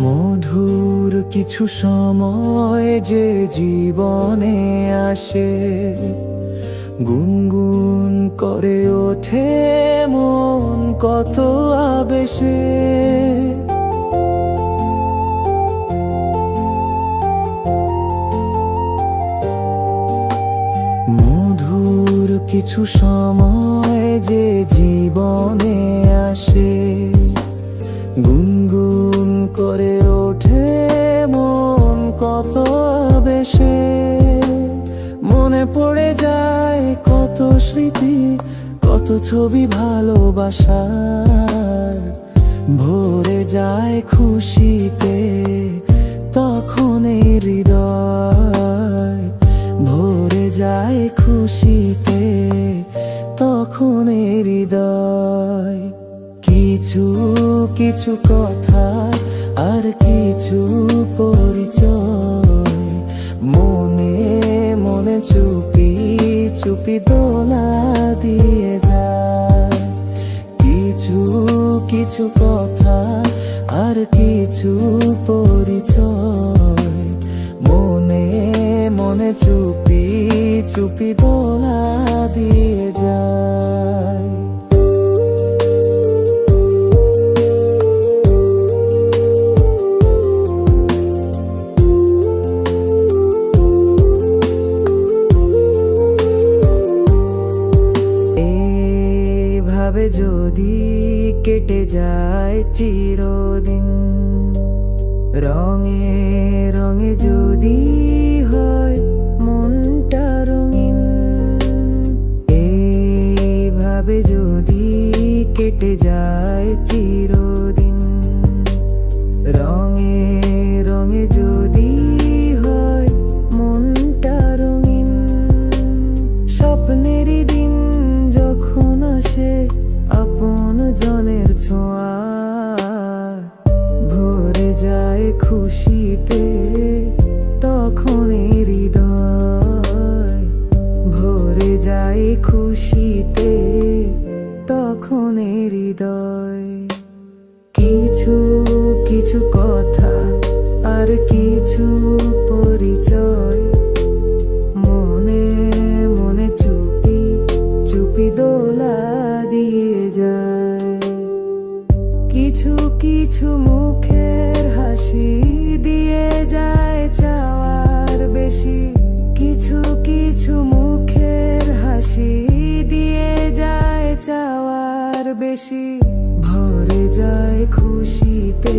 মধুর কিছু সময় যে জীবনে আসে, গুনগুন করে ওঠে মন কত আবেশে। মধুর কিছু সময় যে জীবনে আসে, গুনগুন করে ওঠে মন কত বেশে। মনে পড়ে যায় কত স্মৃতি, কত ছবি ভালোবাসার। ভরে যায় খুশিতে তখন এই হৃদয়, ভরে যায় খুশিতে তখন এই হৃদয়। কিছু কিছু কথা আর কিছু পরিচয়, মনে মনে চুপি চুপি দোলা দিয়ে যায়। কিছু কিছু কথা আর কিছু পরিচয়, মনে মনে চুপি চুপি দোলা দিয়ে যায়। ভাবে যদি কেটে যায় চিরদিন, রঙে রঙে যদি হয় মনটা রঙিন। এইভাবে যদি কেটে যায় চিরদিন, রঙে রঙে যদি হয় মনটা রঙিন। স্বপ্নেরই দিন যখন আসে আপন জনের ছোঁয়া, ভরে যায় খুশিতে তখন হৃদয়, ভরে যায় খুশিতে তখন হৃদয়। কিছু কিছু কথা আর কিছু পরিচয়, মনে মনে চুপি চুপি দোলা দিয়ে যায়। কিছু কিছু মুখের হাসি দিয়ে যায় চাওয়ার বেশি, কিছু কিছু মুখের হাসি দিয়ে যায় চাওয়ার বেশি। ভরে যায় খুশিতে